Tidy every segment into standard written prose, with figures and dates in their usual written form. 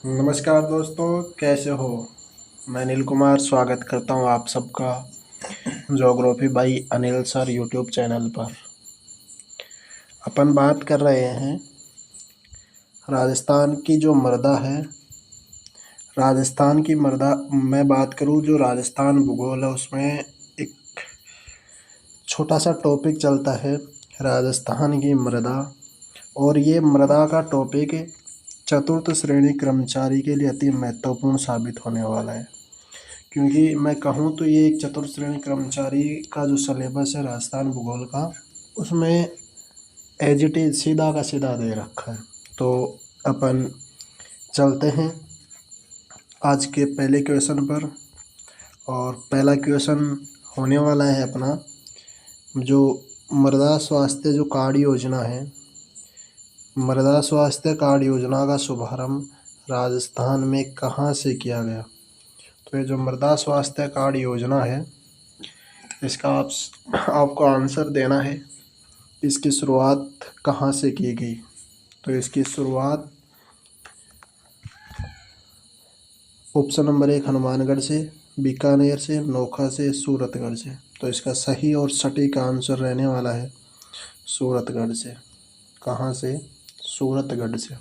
नमस्कार दोस्तों, कैसे हो। मैं अनिल कुमार स्वागत करता हूं आप सबका geography by Anil sir YouTube channel पर। अपन बात कर रहे हैं राजस्थान की जो मृदा है। राजस्थान की मृदा मैं बात करूं, जो राजस्थान भूगोल है उसमें एक छोटा सा टॉपिक चलता है राजस्थान की मृदा। और ये मृदा का टॉपिक चतुर्थ श्रेणी कर्मचारी के लिए अति महत्वपूर्ण साबित होने वाला है, क्योंकि मैं कहूँ तो ये एक चतुर्थ श्रेणी कर्मचारी का जो सिलेबस है राजस्थान भूगोल का, उसमें एज इट इज सीधा का सीधा दे रखा है। तो अपन चलते हैं आज के पहले क्वेश्चन पर। और पहला क्वेश्चन होने वाला है अपना, जो मृदा स्वास्थ्य जो कार्ड योजना है, मृदा स्वास्थ्य कार्ड योजना का शुभारंभ राजस्थान में कहाँ से किया गया। तो ये जो मृदा स्वास्थ्य कार्ड योजना है, इसका आपको आंसर देना है इसकी शुरुआत कहाँ से की गई। तो इसकी शुरुआत ऑप्शन नंबर 1 हनुमानगढ़ से, बीकानेर से, नोखा से, सूरतगढ़ से। तो इसका सही और सटीक आंसर रहने वाला है सूरतगढ़ से। कहाँ से? सूरतगढ़ से।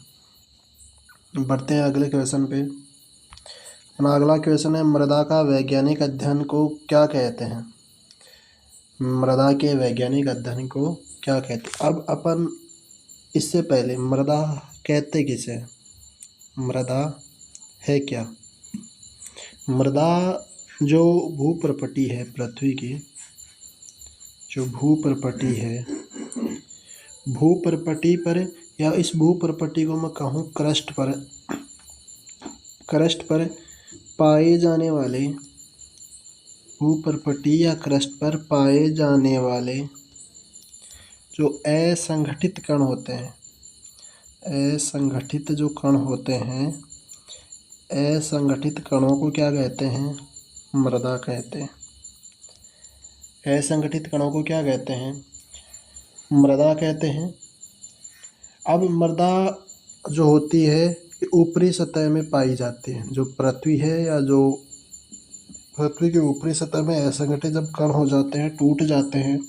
बढ़ते हैं अगले क्वेश्चन पे। अपना अगला क्वेश्चन है, मृदा का वैज्ञानिक अध्ययन को क्या कहते हैं। मृदा के वैज्ञानिक अध्ययन को क्या कहते हैं। अब अपन इससे पहले मृदा कहते किसे, मृदा है क्या। मृदा जो भूप्रपटी है पृथ्वी की, जो भूप्रपटी है, भूप्रपटी पर या इस भूप्रपटी को मैं कहूँ क्रस्ट पर पाए जाने वाले, भूप्रपटी या क्रस्ट पर पाए जाने वाले जो असंगठित कण होते हैं, असंगठित जो कण होते हैं, असंगठित कणों को क्या कहते हैं, मृदा कहते हैं। असंगठित कणों को क्या कहते हैं, मृदा कहते हैं। अब मृदा जो होती है ऊपरी सतह में पाई जाती है, जो पृथ्वी है या जो पृथ्वी की ऊपरी सतह में असंगठित जब कण हो जाते हैं, टूट जाते हैं,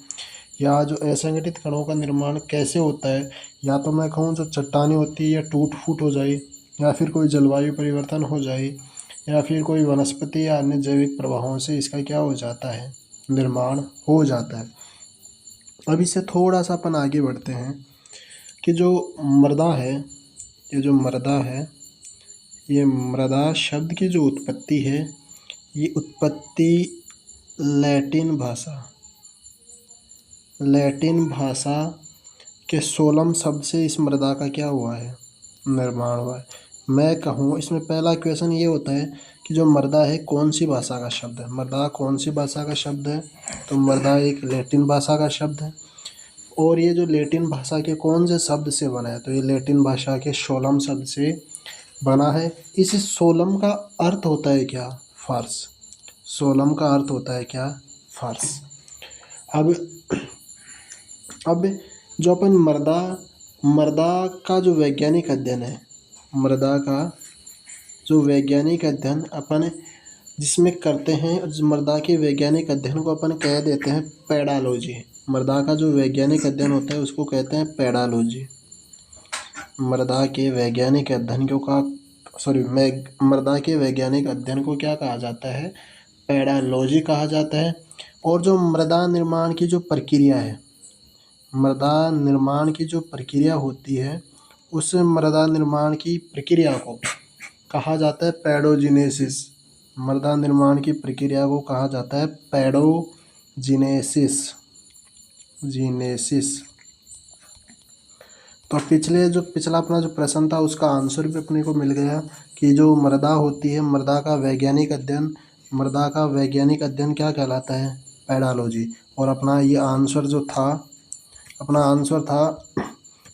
या जो असंगठित कणों का निर्माण कैसे होता है, या तो मैं कहूँ जो चट्टानी होती है या टूट फूट हो जाए, या फिर कोई जलवायु परिवर्तन हो जाए, या फिर कोई वनस्पति या अन्य जैविक प्रभावों से इसका क्या हो जाता है, निर्माण हो जाता है। अब इससे थोड़ा सा अपन आगे बढ़ते हैं कि जो मृदा है, ये जो मृदा है, ये मृदा शब्द की जो उत्पत्ति है, ये उत्पत्ति लैटिन भाषा के सोलम शब्द से इस मृदा का क्या हुआ है, निर्माण हुआ है। मैं कहूँ इसमें पहला क्वेश्चन ये होता है कि जो मृदा है कौन सी भाषा का शब्द है, मृदा कौन सी भाषा का शब्द है। तो मृदा एक लैटिन भाषा का शब्द है। और ये जो लैटिन भाषा के कौन से शब्द से बना है, तो ये लैटिन भाषा के सोलम शब्द से बना है। इस सोलम का अर्थ होता है क्या, फर्श। सोलम का अर्थ होता है क्या, फर्श। अब जो अपन मृदा का जो वैज्ञानिक अध्ययन है, मृदा का जो वैज्ञानिक अध्ययन अपन जिसमें करते हैं, उस मृदा के वैज्ञानिक अध्ययन को अपन कह देते हैं पेडालॉजी। मृदा का जो वैज्ञानिक अध्ययन होता है उसको कहते हैं पेडालॉजी। मृदा के वैज्ञानिक अध्ययन मृदा के वैज्ञानिक अध्ययन को क्या कहा जाता है, पेडालॉजी कहा जाता है। और जो मृदा निर्माण की जो प्रक्रिया है, मृदा निर्माण की जो प्रक्रिया होती है, उस मृदा निर्माण की प्रक्रिया को कहा जाता है पेडोजिनेसिस। मृदा निर्माण की प्रक्रिया को कहा जाता है पेडोजिनेसिस। तो पिछला अपना जो प्रश्न था उसका आंसर भी अपने को मिल गया कि जो मृदा होती है, मृदा का वैज्ञानिक अध्ययन क्या कहलाता है, पेडालॉजी। और अपना ये आंसर जो था, अपना आंसर था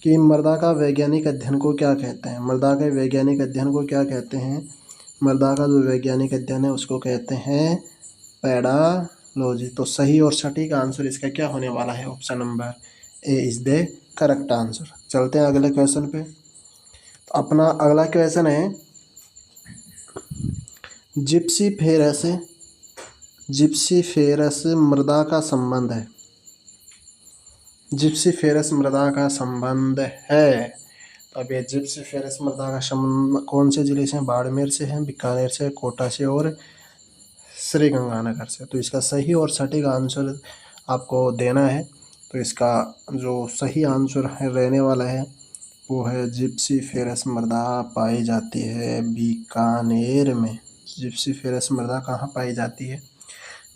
कि मृदा का वैज्ञानिक अध्ययन को क्या कहते हैं, मृदा के वैज्ञानिक अध्ययन को क्या कहते हैं, मृदा का जो वैज्ञानिक अध्ययन है उसको कहते हैं पेडालॉजी। तो सही और सटीक आंसर इसका क्या होने वाला है, option number A is the correct answer. चलते हैं अगले क्वेश्चन पे। तो अपना अगला क्वेश्चन है जिप्सीफेरस मृदा का संबंध है। जिप्सीफेरस मृदा का संबंध है। तो अब ये जिप्सीफेरस मृदा का संबंध कौन से जिले से? बाड़मेर से है, बीकानेर से, कोटा से और श्रीगंगानगर से। तो इसका सही और सटीक आंसर आपको देना है। तो इसका जो सही आंसर है रहने वाला है वो है जिप्सीफेरस मृदा पाई जाती है बीकानेर में। जिप्सीफेरस मृदा कहाँ पाई जाती है?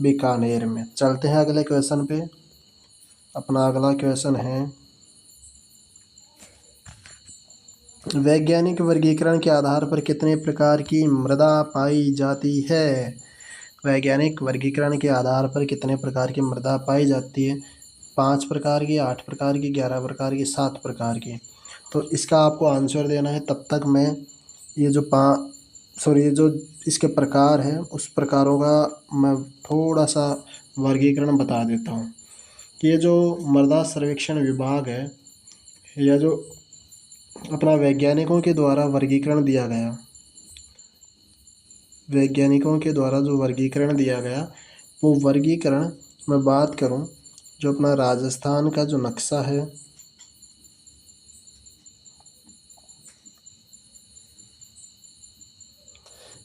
बीकानेर में। चलते हैं अगले क्वेश्चन पे। अपना अगला क्वेश्चन है, वैज्ञानिक वर्गीकरण के आधार पर कितने प्रकार की मृदा पाई जाती है? वैज्ञानिक वर्गीकरण के आधार पर कितने प्रकार की मृदा पाई जाती है? 5 प्रकार की, 8 प्रकार की, 11 प्रकार की, 7 प्रकार की। तो इसका आपको आंसर देना है। तब तक मैं ये जो इसके प्रकार हैं उस प्रकारों का मैं थोड़ा सा वर्गीकरण बता देता हूँ। कि ये जो मृदा सर्वेक्षण विभाग है, या जो अपना वैज्ञानिकों के द्वारा वर्गीकरण दिया गया, वैज्ञानिकों के द्वारा जो वर्गीकरण दिया गया, वो वर्गीकरण मैं बात करूं, जो अपना राजस्थान का जो नक्शा है,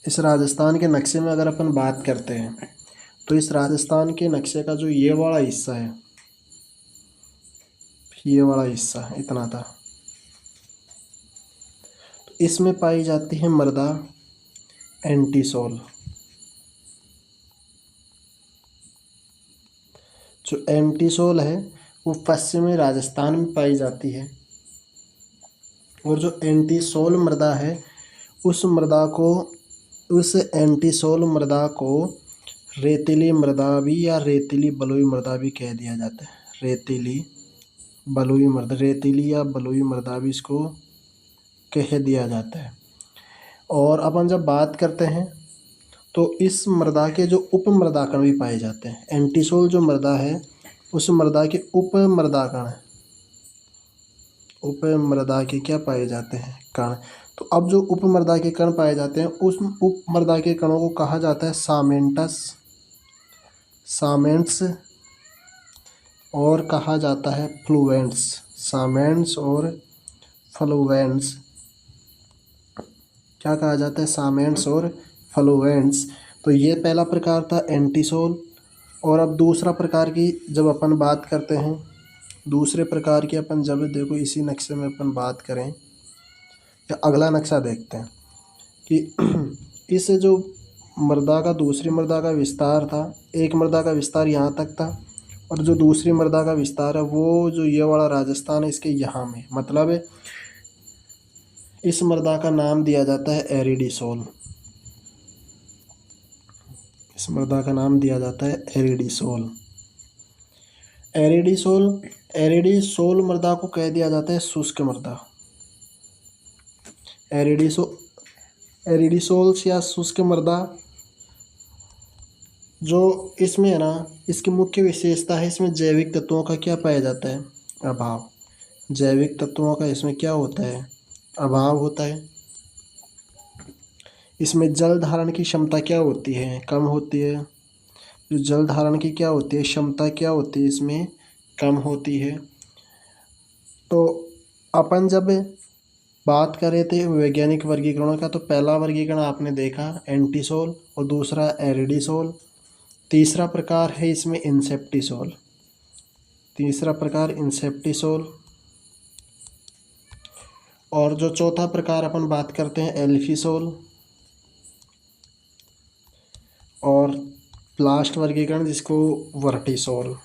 इस राजस्थान के नक्शे में अगर अपन बात करते हैं तो इस राजस्थान के नक्शे का जो ये वाला हिस्सा है, ये वाला हिस्सा इतना था, तो इसमें पाई जाती है मृदा एंटीसोल। जो एंटीसोल है वो पश्चिमी राजस्थान में पाई जाती है। और जो एंटीसोल मृदा है उस एंटीसोल मृदा को रेतीली मृदा भी या रेतीली बलुई मृदा भी कह दिया जाता है। रेतीली या बलुई मृदा भी इसको कह दिया जाता है। और अपन जब बात करते हैं तो इस मृदा के जो उप मृदाकण भी पाए जाते हैं। एंटीसोल जो मृदा है उस मृदा के उप मृदा के क्या पाए जाते हैं? कण। तो अब जो उप मृदा के कण पाए जाते हैं उस उप मृदा के कणों को कहा जाता है सामेंट्स और कहा जाता है फ्लूवेंट्स। सामेंट्स और फ्लूवेंट्स क्या कहा जाता है? सामेंट्स और फ्लूवेंट्स। तो ये पहला प्रकार था एंटीसोल। और अब दूसरा प्रकार की जब अपन बात करते हैं, दूसरे प्रकार की अपन जब देखो इसी नक्शे में अपन बात करें, या अगला नक्शा देखते हैं कि इस जो मृदा का दूसरी मृदा का विस्तार था, एक मृदा का विस्तार यहाँ तक था और जो दूसरी मृदा का विस्तार है वो जो ये वाला राजस्थान है इसके यहाँ में, मतलब इस मृदा का नाम दिया जाता है एरिडीसोल। इस मृदा का नाम दिया जाता है एरिडीसोल। एरिडीसोल मृदा को कह दिया जाता है शुष्क मृदा। एरिडीसोल या शुष्क मृदा जो इसमें है ना, इसकी मुख्य विशेषता है इसमें जैविक तत्वों का क्या पाया जाता है? अभाव। जैविक तत्वों का इसमें क्या होता है? अभाव होता है। इसमें जल धारण की क्षमता क्या होती है? कम होती है। जो जल धारण की क्या होती है? क्षमता क्या होती है? इसमें कम होती है। तो अपन जब बात कर रहे थे वैज्ञानिक वर्गीकरणों का, तो पहला वर्गीकरण आपने देखा एंटीसोल और दूसरा एरिडीसोल। तीसरा प्रकार है इसमें इंसेप्टिसोल। और जो चौथा प्रकार अपन बात करते हैं एल्फिसोल। और लास्ट वर्गीकरण जिसको वर्टिसोल।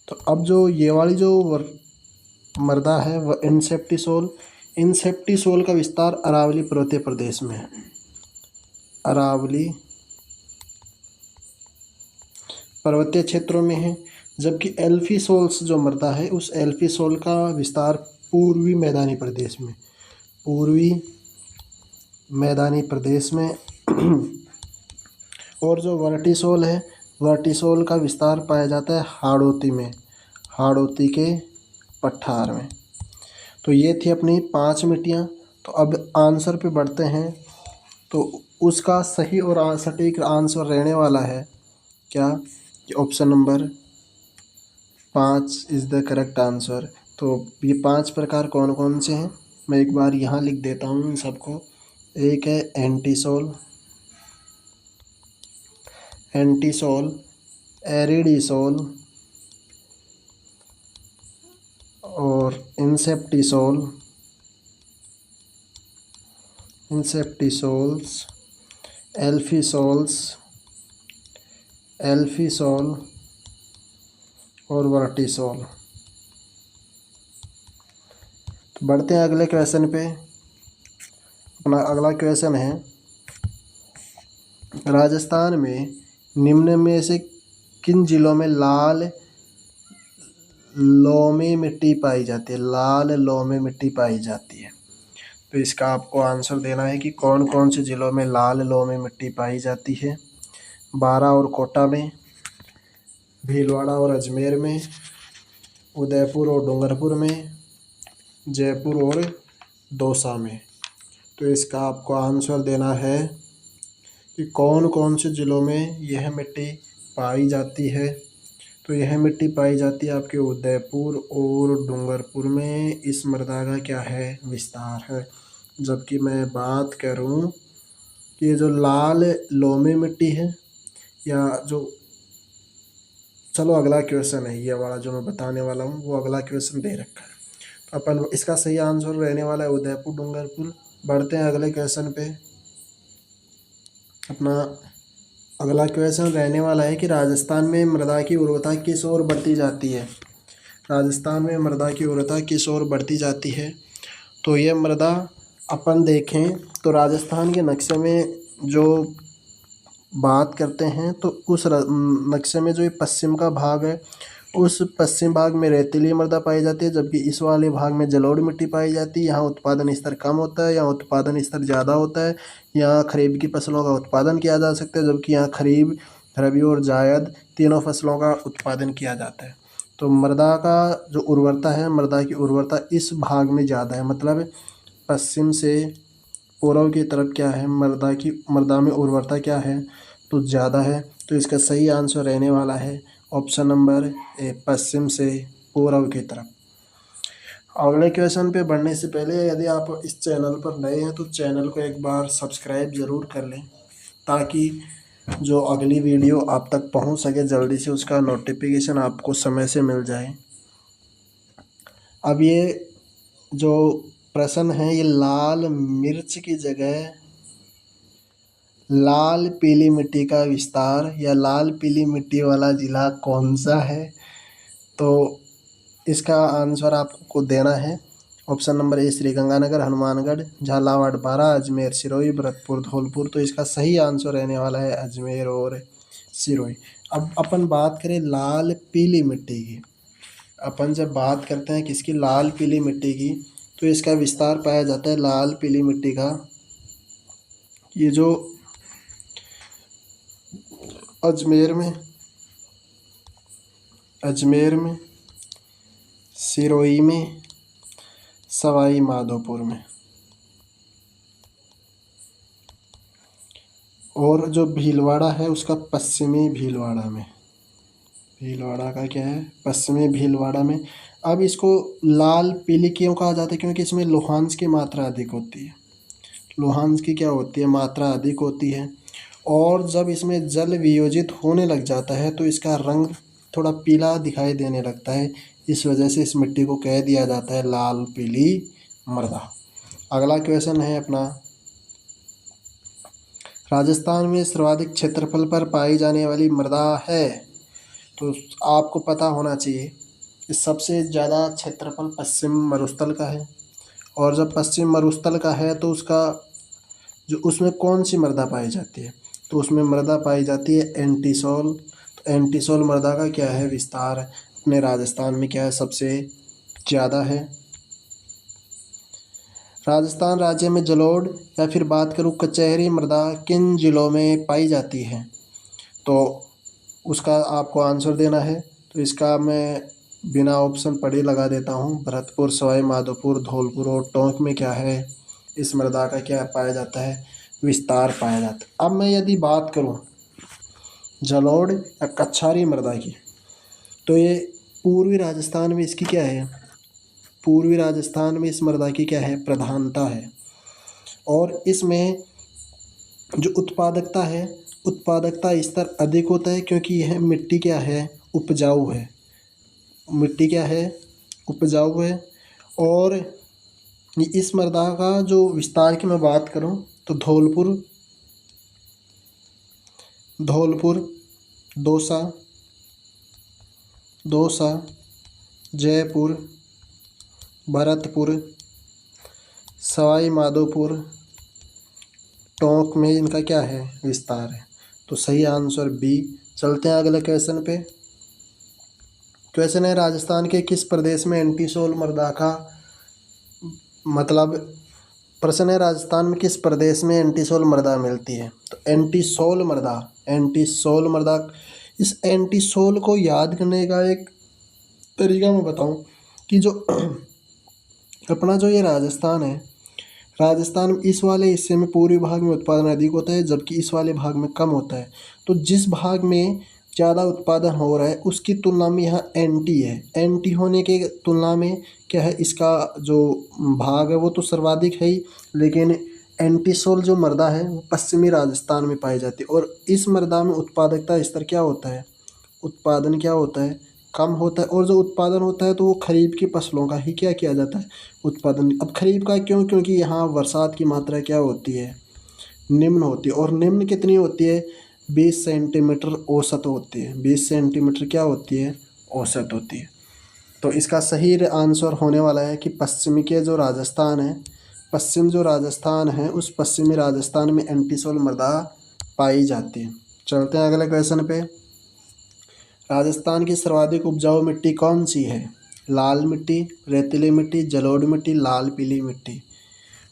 तो अब जो ये वाली जो मृदा है वह इंसेप्टिसोल का विस्तार अरावली पर्वतीय प्रदेश में है। अरावली पर्वतीय क्षेत्रों में है। जबकि एल्फिसोल्स जो मृदा है उस एल्फिसोल का विस्तार पूर्वी मैदानी प्रदेश में और जो वर्टिसोल है, वर्टिसोल का विस्तार पाया जाता है हाड़ौती के पठार में। तो ये थी अपनी 5 मिट्टियाँ। तो अब आंसर पे बढ़ते हैं। तो उसका सही और सटीक आंसर रहने वाला है क्या, कि option number 5 is the correct answer. तो ये 5 प्रकार कौन कौन से हैं, मैं एक बार यहाँ लिख देता हूँ इन सबको। एक है एंटीसोल, एरिडीसोल और इंसेप्टिसोल्स, एल्फिसोल और वर्टिसोल। तो बढ़ते हैं अगले क्वेश्चन पे। अपना अगला क्वेश्चन है, राजस्थान में निम्न में से किन जिलों में लाल लोमी मिट्टी पाई जाती है, लाल लोमी मिट्टी पाई जाती है। तो इसका आपको आंसर देना है कि कौन कौन से जिलों में लाल लोमी मिट्टी पाई जाती है। बारां और कोटा में, भीलवाड़ा और अजमेर में, उदयपुर और डूंगरपुर में, जयपुर और दौसा में। तो इसका आपको आंसर देना है कि कौन कौन से ज़िलों में यह मिट्टी पाई जाती है। तो यह मिट्टी पाई जाती है आपके उदयपुर और डूंगरपुर में। इस मृदा का क्या है, विस्तार है। जबकि मैं बात करूं कि ये जो लाल लोमी मिट्टी है, या जो, चलो अगला क्वेश्चन है ये वाला जो मैं बताने वाला हूँ, वो अगला क्वेश्चन दे रखा है। तो अपन इसका सही आंसर रहने वाला है उदयपुर डूंगरपुर। बढ़ते हैं अगले क्वेश्चन पे। अपना अगला क्वेश्चन रहने वाला है कि राजस्थान में मृदा की उर्वरता किस ओर बढ़ती जाती है। राजस्थान में मृदा की उर्वरता किस ओर बढ़ती जाती है। तो ये मृदा अपन देखें तो राजस्थान के नक्शे में जो बात करते हैं, तो उस नक्शे में जो ये पश्चिम का भाग है, उस पश्चिम भाग में रेतीली मृदा पाई जाती है, जबकि इस वाले भाग में जलोढ़ मिट्टी पाई जाती है। यहाँ उत्पादन स्तर कम होता है, यहाँ उत्पादन स्तर ज़्यादा होता है। यहाँ खरीफ की फसलों का उत्पादन किया जा सकता है, जबकि यहाँ खरीफ, रबी और जायद तीनों फसलों का उत्पादन किया जाता है। तो मृदा का जो उर्वरता है, मृदा की उर्वरता इस भाग में ज़्यादा है, मतलब पश्चिम से पूर्व की तरफ क्या है, मृदा में उर्वरता क्या है, तो ज़्यादा है। तो इसका सही आंसर रहने वाला है ऑप्शन नंबर ए, पश्चिम से पूर्व की तरफ। अगले क्वेश्चन पे बढ़ने से पहले यदि आप इस चैनल पर नए हैं तो चैनल को एक बार सब्सक्राइब ज़रूर कर लें, ताकि जो अगली वीडियो आप तक पहुंच सके जल्दी से, उसका नोटिफिकेशन आपको समय से मिल जाए। अब ये जो प्रश्न है, ये लाल मिर्च की जगह लाल पीली मिट्टी का विस्तार या लाल पीली मिट्टी वाला ज़िला कौन सा है। तो इसका आंसर आपको देना है option number A, Sriganganagar, Hanumangarh, Jhalawar, Baran, Ajmer, Sirohi, Bharatpur, Dholpur. तो इसका सही आंसर रहने वाला है अजमेर और सिरोही। अब अपन बात करें लाल पीली मिट्टी की। अपन जब बात करते हैं किसकी, लाल पीली मिट्टी की, तो इसका विस्तार पाया जाता है लाल पीली मिट्टी का, ये जो अजमेर में, सिरोही में, सवाई माधोपुर में, और जो भीलवाड़ा है उसका पश्चिमी भीलवाड़ा में। भीलवाड़ा का क्या है, पश्चिमी भीलवाड़ा में। अब इसको लाल पीली क्यों कहा जाता है, क्योंकि इसमें लोहांश की मात्रा अधिक होती है। लोहांश की क्या होती है, मात्रा अधिक होती है। और जब इसमें जल वियोजित होने लग जाता है तो इसका रंग थोड़ा पीला दिखाई देने लगता है। इस वजह से इस मिट्टी को कह दिया जाता है लाल पीली मृदा। अगला क्वेश्चन है अपना, राजस्थान में सर्वाधिक क्षेत्रफल पर पाई जाने वाली मृदा है। तो आपको पता होना चाहिए कि सबसे ज़्यादा क्षेत्रफल पश्चिम मरुस्थल का है। और जब पश्चिम मरुस्थल का है तो उसका जो, उसमें कौन सी मृदा पाई जाती है, तो उसमें मृदा पाई जाती है एंटीसोल। तो एंटीसोल मृदा का क्या है, विस्तार अपने राजस्थान में क्या है, सबसे ज़्यादा है। राजस्थान राज्य में जलोढ़ या फिर बात करूँ कचहरी मृदा किन जिलों में पाई जाती है, तो उसका आपको आंसर देना है। तो इसका मैं बिना ऑप्शन पढ़े लगा देता हूँ, भरतपुर, सवाई माधोपुर, धौलपुर और टोंक में क्या है, इस मृदा का क्या पाया जाता है, विस्तार पाया जाता है। अब मैं यदि बात करूँ जलोढ़ या कछारी मृदा की, तो ये पूर्वी राजस्थान में इसकी क्या है, पूर्वी राजस्थान में इस मृदा की क्या है, प्रधानता है। और इसमें जो उत्पादकता है, उत्पादकता स्तर अधिक होता है क्योंकि यह मिट्टी क्या है, उपजाऊ है, मिट्टी क्या है, उपजाऊ है। और इस मृदा का जो विस्तार की मैं बात करूं तो धौलपुर, दौसा, जयपुर, भरतपुर, सवाई माधोपुर, टोंक में इनका क्या है, विस्तार है। तो सही आंसर बी। चलते हैं अगले क्वेश्चन पे। क्वेश्चन है राजस्थान के किस प्रदेश में एंटीसोल मृदा का मतलब, प्रश्न है राजस्थान में किस प्रदेश में एंटीसोल मृदा मिलती है। तो एंटीसोल मृदा, इस एंटीसोल को याद करने का एक तरीका मैं बताऊं कि जो अपना जो ये राजस्थान है, राजस्थान में इस वाले हिस्से में पूर्वी भाग में उत्पादन अधिक होता है जबकि इस वाले भाग में कम होता है। तो जिस भाग में ज़्यादा उत्पादन हो रहा है उसकी तुलना में यहाँ एंटी है, एंटी होने के तुलना में क्या है, इसका जो भाग है वो तो सर्वाधिक है ही, लेकिन एंटीसोल जो मृदा है वो पश्चिमी राजस्थान में पाई जाती है। और इस मृदा में उत्पादकता स्तर क्या होता है, उत्पादन क्या होता है, कम होता है। और जो उत्पादन होता है तो वो खरीफ की फसलों का ही क्या किया जाता है, उत्पादन। अब खरीफ का क्यों, क्योंकि यहाँ बरसात की मात्रा क्या होती है, निम्न होती है। और निम्न कितनी होती है, 20 सेंटीमीटर औसत होती है, 20 सेंटीमीटर क्या होती है, औसत होती है। तो इसका सही आंसर होने वाला है कि पश्चिमी के जो राजस्थान है, पश्चिम जो राजस्थान है उस पश्चिमी राजस्थान में एंटीसोल मृदा पाई जाती है। चलते हैं अगले क्वेश्चन पे। राजस्थान की सर्वाधिक उपजाऊ मिट्टी कौन सी है, लाल मिट्टी, रेतीली मिट्टी, जलोढ़ मिट्टी, लाल पीली मिट्टी।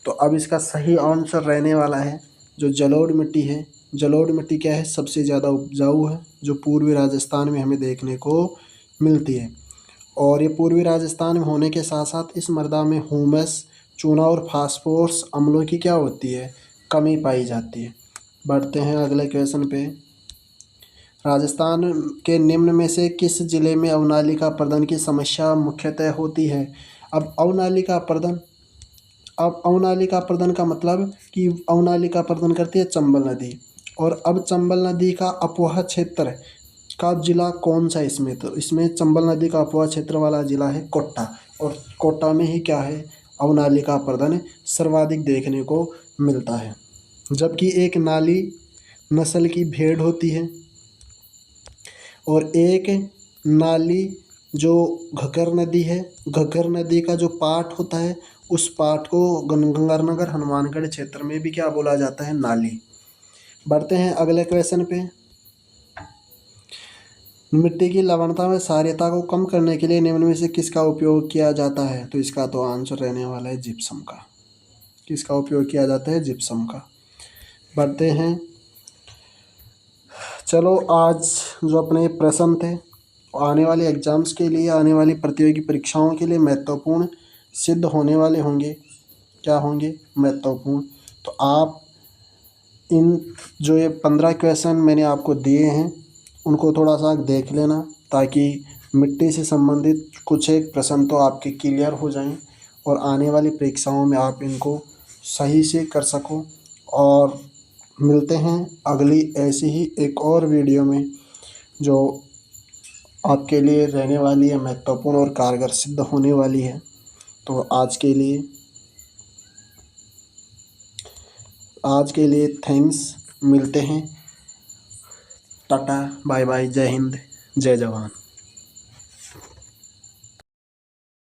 तो अब इसका सही आंसर रहने वाला है जो जलोढ़ मिट्टी है। जलोढ़ मिट्टी क्या है, सबसे ज़्यादा उपजाऊ है, जो पूर्वी राजस्थान में हमें देखने को मिलती है। और ये पूर्वी राजस्थान में होने के साथ साथ इस मृदा में ह्यूमस, चूना और फास्फोरस अम्लों की क्या होती है, कमी पाई जाती है। बढ़ते हैं अगले क्वेश्चन पे। राजस्थान के निम्न में से किस जिले में अवनालिका प्रदन की समस्या मुख्यतः होती है। अब अवनालिका प्रदन का मतलब कि अवनालिका प्रदन करती है चंबल नदी। और अब चंबल नदी का अपवाह क्षेत्र का जिला कौन सा इसमें, तो इसमें चंबल नदी का अपवाह क्षेत्र वाला जिला है कोटा। और कोटा में ही क्या है, अवनालिका प्रदन सर्वाधिक देखने को मिलता है। जबकि एक नाली नस्ल की भेड़ होती है और एक नाली जो घग्गर नदी है, घग्गर नदी का जो पाठ होता है उस पाठ को गंगानगर हनुमानगढ़ क्षेत्र में भी क्या बोला जाता है, नाली। बढ़ते हैं अगले क्वेश्चन पे। मिट्टी की लवणता में क्षारीयता को कम करने के लिए निम्न में से किसका उपयोग किया जाता है। तो इसका तो आंसर रहने वाला है जिप्सम का। किसका उपयोग किया जाता है, जिप्सम का। बढ़ते हैं, चलो आज जो अपने प्रश्न थे आने वाले एग्ज़ाम्स के लिए, आने वाली प्रतियोगी परीक्षाओं के लिए महत्वपूर्ण सिद्ध होने वाले होंगे। क्या होंगे, महत्वपूर्ण। तो आप इन जो ये 15 क्वेश्चन मैंने आपको दिए हैं उनको थोड़ा सा देख लेना, ताकि मिट्टी से संबंधित कुछ एक प्रश्न तो आपके क्लियर हो जाएं और आने वाली परीक्षाओं में आप इनको सही से कर सको। और मिलते हैं अगली ऐसी ही एक और वीडियो में जो आपके लिए रहने वाली है, महत्वपूर्ण और कारगर सिद्ध होने वाली है। तो आज के लिए थैंक्स। मिलते हैं, टाटा बाय बाय, जय हिंद, जय जवान।